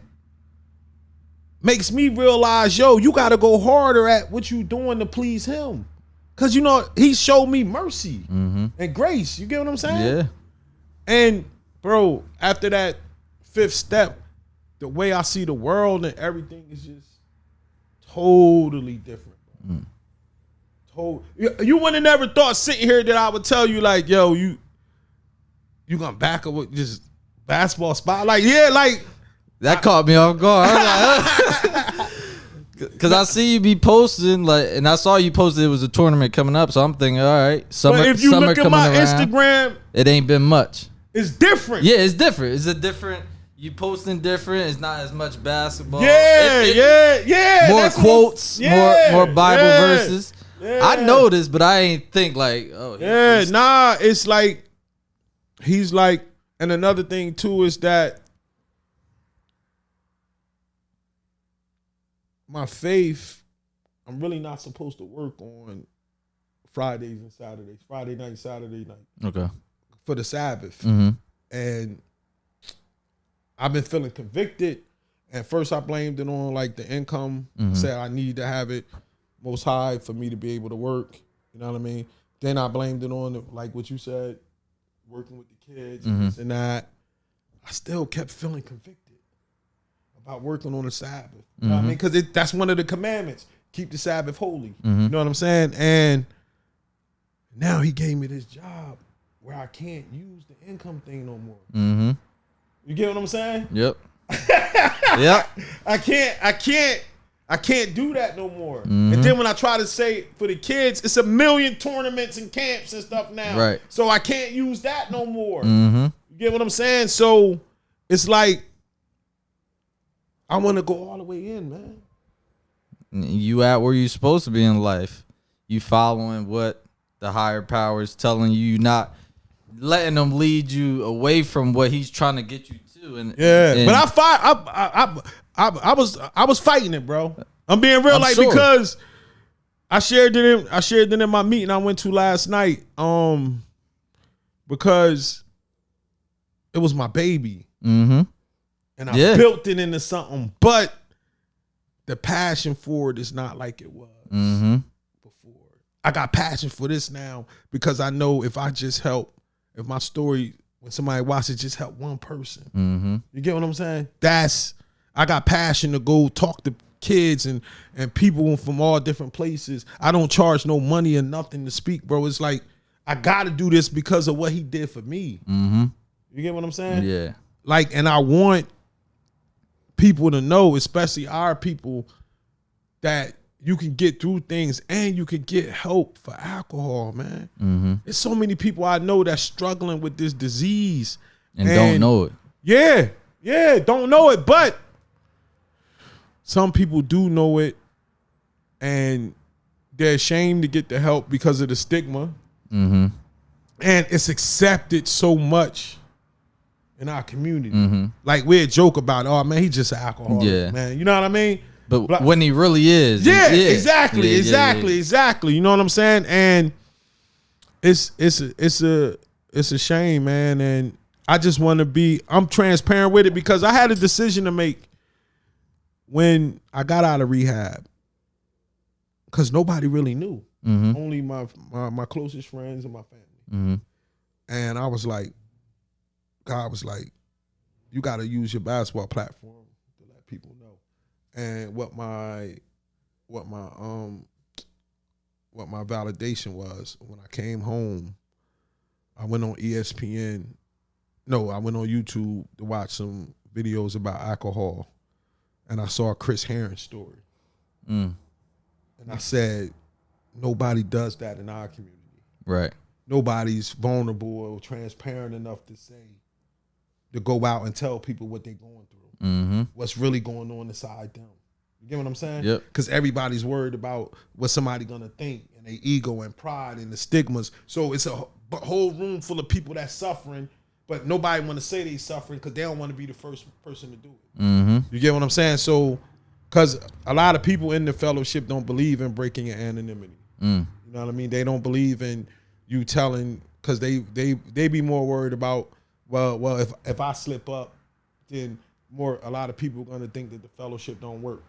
makes me realize, yo, you got to go harder at what you doing to please him. Because, you know, he showed me mercy and grace. You get what I'm saying? Yeah. And, bro, after that fifth step, the way I see the world and everything is just totally different. You wouldn't have never thought sitting here that I would tell you, like, yo, you gonna back up with just basketball spotlight? Yeah, like. That caught me off guard. I was like, because I see you be posting, like, and I saw you posted it was a tournament coming up, so I'm thinking, all right, summer. But if you summer look at coming my around, Instagram, it ain't been much. It's different. Yeah, it's different. It's a different. You posting different. It's not as much basketball. Yeah. More quotes, more Bible verses. Yeah. I noticed, but I ain't think like, oh yeah. Nah, it's like he's like, and another thing too is that my faith, I'm really not supposed to work on Fridays and Saturdays, Friday night, Saturday night. Okay. For the Sabbath. And I've been feeling convicted. And first I blamed it on like the income. I said I need to have it most high for me to be able to work. You know what I mean? Then I blamed it on, like what you said, working with the kids and this and that. I still kept feeling convicted about working on the Sabbath. You know what I mean? Because that's one of the commandments. Keep the Sabbath holy. You know what I'm saying? And now he gave me this job where I can't use the income thing no more. You get what I'm saying? Yep. Yep. I can't do that no more. And then when I try to say for the kids, it's a million tournaments and camps and stuff now. Right. So I can't use that no more. You get what I'm saying? So it's like I want to go all the way in, man. You at where you supposed to be in life. You following what the higher power is telling you, not letting them lead you away from what he's trying to get you to. And but I was fighting it, bro. I'm being real, like, sure. Because I shared it in my meeting I went to last night. Because it was my baby. And I built it into something, but the passion for it is not like it was before. I got passion for this now because I know if I just help, if my story, when somebody watches, just help one person. Mm-hmm. You get what I'm saying? I got passion to go talk to kids and people from all different places. I don't charge no money or nothing to speak, bro. It's like, I got to do this because of what he did for me. Mm-hmm. You get what I'm saying? Yeah. Like, and I want people to know, especially our people, that you can get through things and you can get help for alcohol, man. Mm-hmm. There's so many people I know that's struggling with this disease. And don't know it. Yeah, don't know it. But some people do know it and they're ashamed to get the help because of the stigma. Mm-hmm. And it's accepted so much in our community. Like, we'll joke about, oh, man, he's just an alcoholic, man. You know what I mean? But when he really is. Exactly. You know what I'm saying? And it's a shame, man. And I just want to I'm transparent with it because I had a decision to make when I got out of rehab because nobody really knew. Only my closest friends and my family. And I was like, God was like, you got to use your basketball platform to let people know. And what my validation was, when I came home, I went on ESPN. No, I went on YouTube to watch some videos about alcohol, and I saw Chris Herron's story. And I said, nobody does that in our community. Right. Nobody's vulnerable or transparent enough to go out and tell people what they're going through, what's really going on inside them. You get what I'm saying? Yep. Because everybody's worried about what somebody gonna think and their ego and pride and the stigmas. So it's a whole room full of people that's suffering, but nobody want to say they suffering because they don't want to be the first person to do it. You get what I'm saying? So, because a lot of people in the fellowship don't believe in breaking your anonymity. You know what I mean? They don't believe in you telling, because they be more worried about, well, if I slip up, then a lot of people are going to think that the fellowship don't work.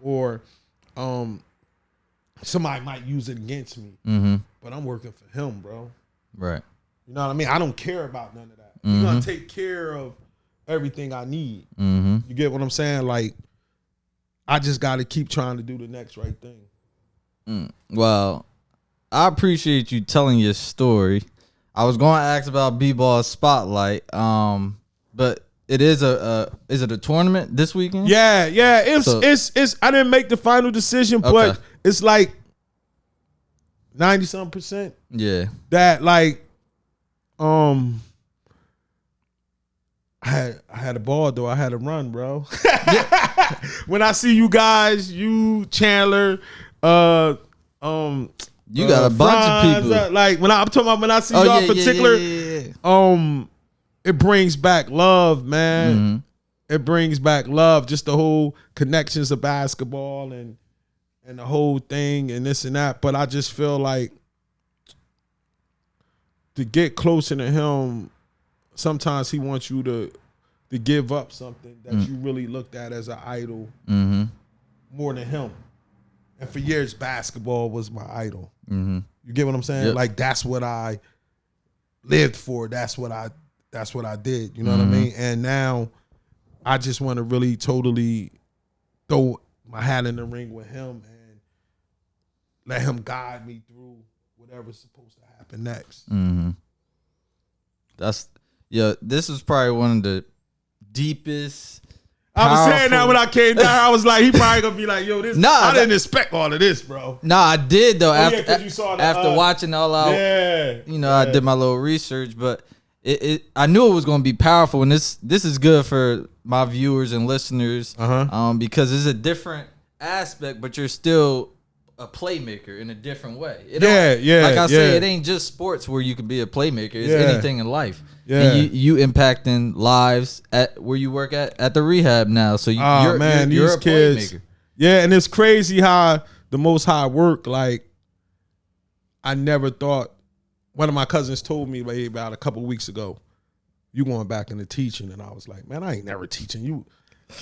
Or somebody might use it against me. But I'm working for him, bro. Right. You know what I mean? I don't care about none of that. He's going to take care of everything I need. You get what I'm saying? Like, I just got to keep trying to do the next right thing. Well, I appreciate you telling your story. I was going to ask about BBallspotlight, but it is is it a tournament this weekend? Yeah. It's I didn't make the final decision, but it's like 90-something%. Yeah. That like I had a ball though. I had a run, bro. When I see you guys, you Chandler, you got a bunch of people. Like when I'm talking about when I see y'all in particular, it brings back love, man. It brings back love. Just the whole connections of basketball and the whole thing and this and that. But I just feel like to get closer to him, sometimes he wants you to give up something that you really looked at as an idol more than him. And for years, basketball was my idol. You get what I'm saying? Yep. Like, that's what I lived for. That's what I did. You know what I mean? And now I just want to really totally throw my hat in the ring with him and let him guide me through whatever's supposed to happen next. This is probably one of the deepest. I was saying that when I came down, I was like, he probably gonna be like, yo, this. I didn't expect all of this, bro. Nah, I did though. After you saw after watching all out, I did my little research, but I knew it was gonna be powerful, and this is good for my viewers and listeners, because it's a different aspect, but you're still a playmaker in a different way. Like I say, it ain't just sports where you can be a playmaker. It's anything in life. And you impacting lives at where you work at the rehab now. So you're a kids, playmaker. Yeah, and it's crazy how the Most High work. Like, I never thought. One of my cousins told me about a couple of weeks ago, you going back into teaching, and I was like, man, I ain't never teaching you.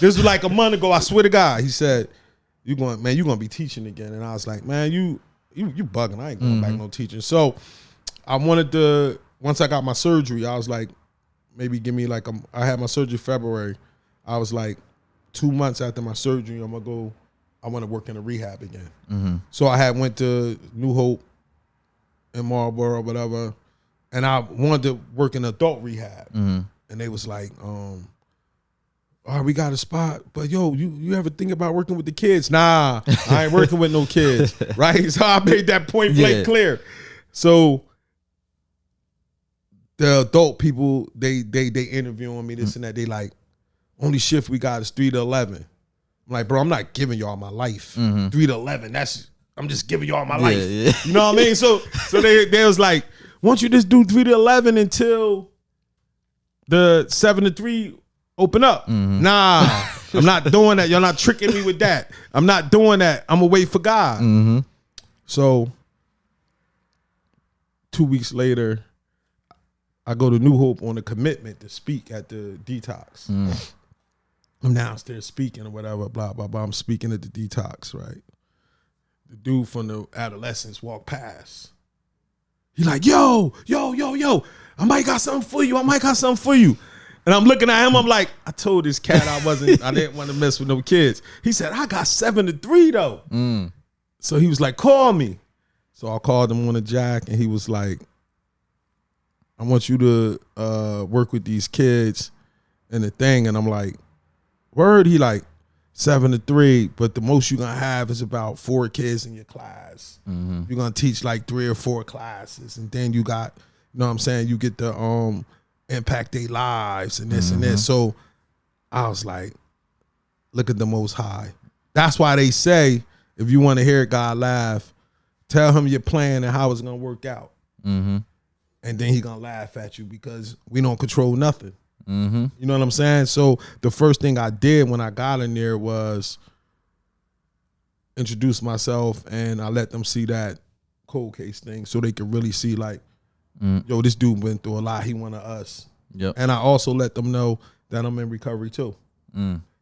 This was like a month ago. I swear to God, he said, you gonna be teaching again, and I was like, man, you bugging. I ain't going back no teaching. So I wanted to, once I got my surgery, I was like, maybe give me like, I had my surgery February. I was like, 2 months after my surgery, I want to work in a rehab again. So I had went to New Hope in Marlboro, whatever, and I wanted to work in adult rehab. And they was like, all right, we got a spot, but yo, you ever think about working with the kids? Nah, I ain't working with no kids, right? So I made that point blank clear. So the adult people, they interviewing me, this and that. They like, only shift we got is 3 to 11. I'm like, bro, I'm not giving y'all my life. 3 to 11, I'm just giving y'all my life. Yeah. You know what I mean? So they was like, why don't you just do 3 to 11 until the 7 to 3 open up? Nah, I'm not doing that. Y'all not tricking me with that. I'm not doing that. I'm gonna wait for God. So 2 weeks later, I go to New Hope on a commitment to speak at the detox. I'm downstairs speaking or whatever, blah, blah, blah. I'm speaking at the detox, right? The dude from the adolescents walked past. He like, yo, I might got something for you. And I'm looking at him, I'm like, I told this cat I didn't want to mess with no kids. He said, I got 7 to 3 though. So he was like, call me. So I called him on the jack and he was like, I want you to work with these kids and the thing. And I'm like, word? He like, 7 to 3, but the most you're gonna have is about 4 kids in your class. You're gonna teach like 3 or 4 classes, and then you got, you know what I'm saying, you get the impact their lives and this and this. So I was like, look at the Most High. That's why they say, if you want to hear God laugh, tell him your plan and how it's gonna work out. And then he gonna laugh at you, because we don't control nothing. You know what I'm saying? So the first thing I did when I got in there was introduce myself, and I let them see that cold case thing so they could really see like, yo, this dude went through a lot. He one of us. And I also let them know that I'm in recovery too.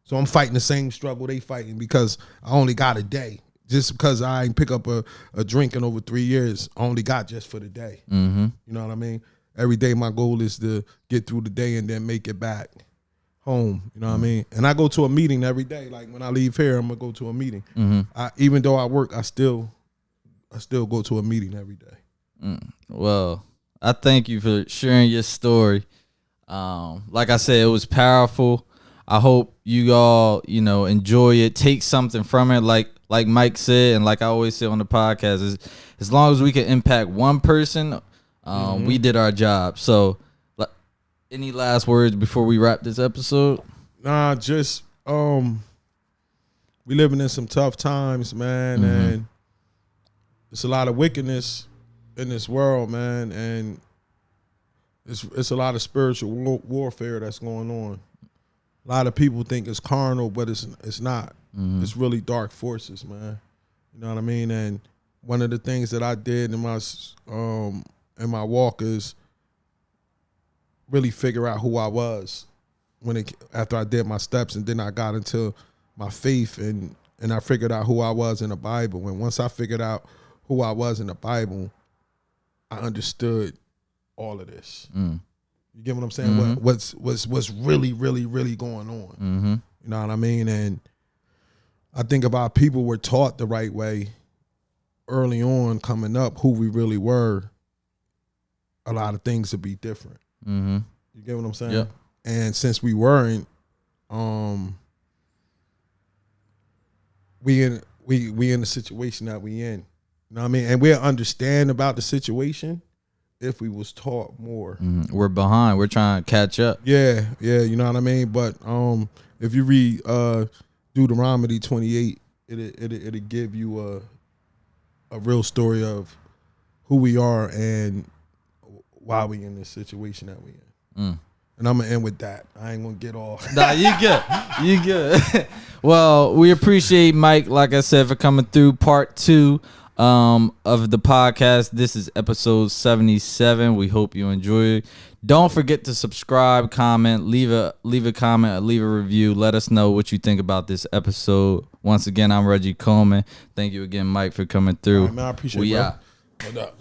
So I'm fighting the same struggle they fighting, because I only got a day. Just because I ain't pick up a drink in over 3 years, I only got just for the day. You know what I mean? Every day my goal is to get through the day and then make it back home. You know what I mean? And I go to a meeting every day. Like when I leave here, I'm gonna go to a meeting. Even though I work, I still go to a meeting every day. Well, I thank you for sharing your story. Like I said, it was powerful. I hope you all, enjoy it, take something from it. Like Mike said, and like I always say on the podcast, is as long as we can impact one person, we did our job. So, any last words before we wrap this episode? Nah, just we living in some tough times, man, and it's a lot of wickedness in this world, man, and it's a lot of spiritual warfare that's going on. A lot of people think it's carnal, but it's not. It's really dark forces, man. You know what I mean? And one of the things that I did in my walk is really figure out who I was after I did my steps, and then I got into my faith and I figured out who I was in the Bible. And once I figured out who I was in the Bible, I understood all of this. You get what I'm saying? What's really, really, really going on? You know what I mean? And I think about people were taught the right way early on coming up, who we really were. A lot of things would be different. You get what I'm saying? Yep. And since we weren't, we in the situation that we in. You know what I mean? And we'll understand about the situation if we was taught more. We're behind. We're trying to catch up. Yeah, you know what I mean? But if you read Deuteronomy 28, it'll give you a real story of who we are and why we in this situation that we in. And I'm gonna end with that. I ain't gonna get all. Nah, you good. You good. Well, we appreciate Mike, like I said, for coming through part 2 of the podcast. This is episode 77. We hope you enjoy it. Don't forget to subscribe, comment, leave a comment, leave a review. Let us know what you think about this episode. Once again, I'm Reggie Coleman. Thank you again, Mike, for coming through. All right, man, I appreciate it, bro. out. Hold up.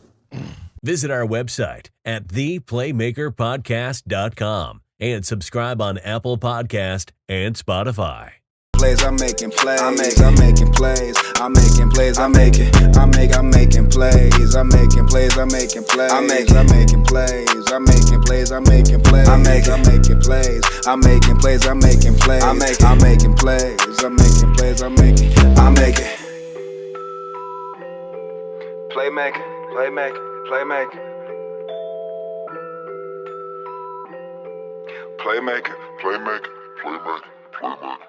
Visit our website at theplaymakerpodcast.com and subscribe on Apple Podcast and Spotify. I'm making plays. I'm making plays. I'm making plays. I'm making plays. I'm making plays. I'm making plays. I'm making plays. I'm making plays. I'm making plays. I'm making plays. I'm making plays. I'm making plays. I'm making plays. I'm making plays. I'm making plays. I'm making. Playmaker. Playmaker. Playmaker. Playmaker, playmaker, playmaker, playmaker.